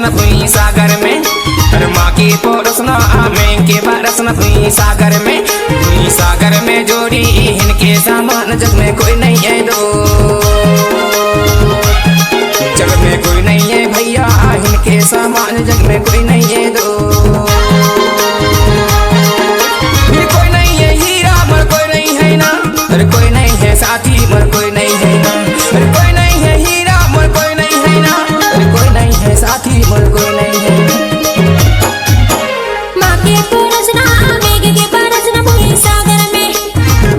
बरसना हुई सागर में, अरे माँ की पोरसना आमें के बरसना हुई सागर में। हुई सागर में जोड़ी इनके सामान जग में कोई नहीं है दो, जग में कोई नहीं है भैया इनके सामान जग में कोई नहीं है दो। कोई नहीं है हीरा मर कोई नहीं है ना, अरे कोई नहीं है साथी मर कोई नहीं है ना, अरे कोई नहीं है हीरा मर कोई नहीं है ना, अरे कोई नहीं है साथी मर कोई नहीं है। माँ के पोरसना मेघ के बरसना भूई सागर में,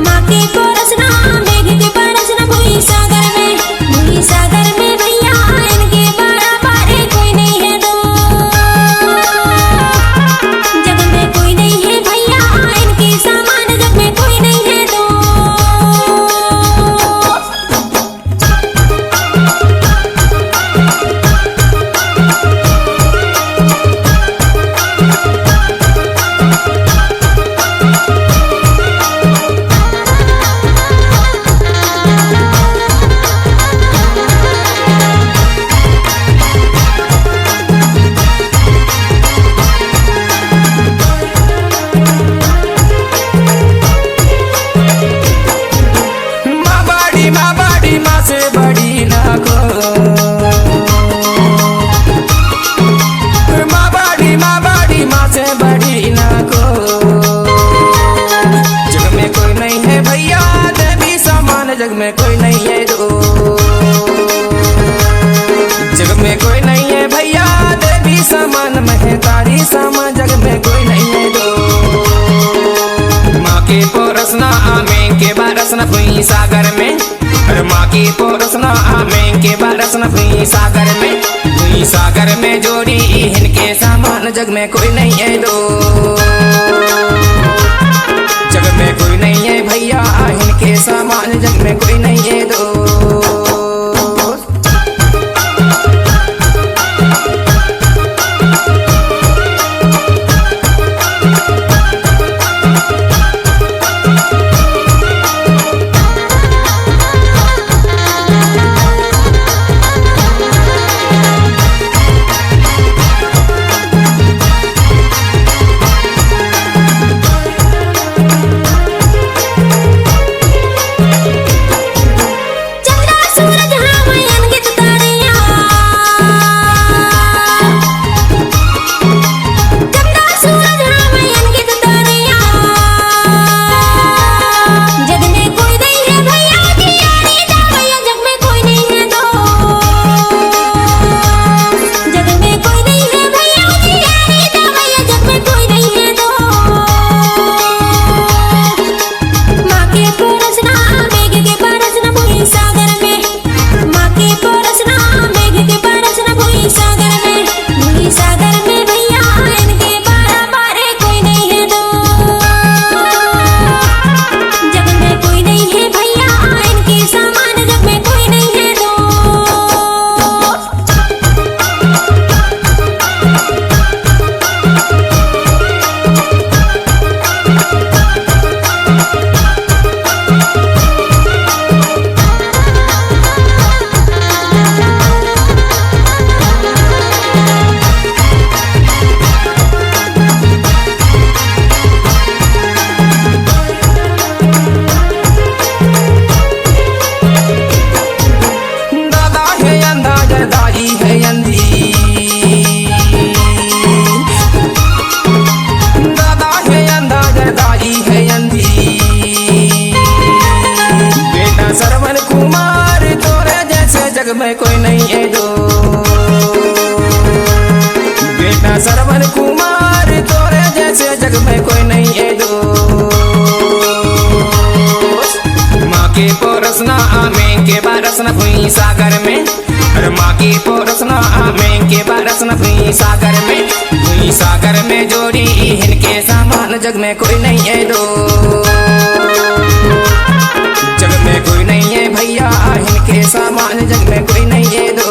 माँ के पोरसना मेघ के बरसना भूई सागर में। भूई सागर में भैया इनके बारा बारे कोई नहीं है दो, जग में कोई नहीं है भैया इनके सामान जग में कोई नहीं है दो। माँ से बड़ी ना को माँ से बड़ी ना को, जग में कोई नहीं है भैया देवी समान जग में कोई नहीं है दो, जग में कोई नहीं है भैया देवी समान महतारी समान जग में कोई नहीं है दो। माँ के पोरसना आमें के बरसना हुई सागर में, अरे माँ की पोरसना आमें के बरसना हुई सागर में। हुई सागर में जोड़ी इनके सामान जग में कोई नहीं है दो, जग में कोई नहीं है भैया इनके सामान जग में कोई नहीं है दो। जग में कोई नहीं है दो, बेटा सरवन कुमार तोरे जैसे जग में कोई नहीं है दो। माँ के पोरसना आमें के बरसना हुई सागर में, अरे माँ की पोरसना आमें के बरसना हुई सागर में। हुई सागर में जोड़ी इनके सामान जग में कोई नहीं है दो, जग में कोई नहीं है भैया इनके सामान जग में कोई नहीं है दो,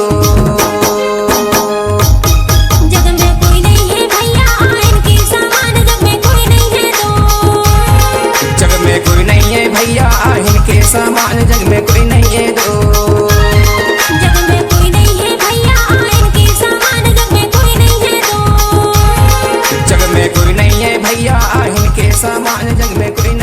जग में कोई नहीं है भैया इनके सामान जग में कोई नहीं है दो, जग में कोई नहीं है भैया इनके सामान जग में कोई नहीं है दो, जग में कोई नहीं है भैया इनके सामान जग में कोई भैया इनके समान जग में कोई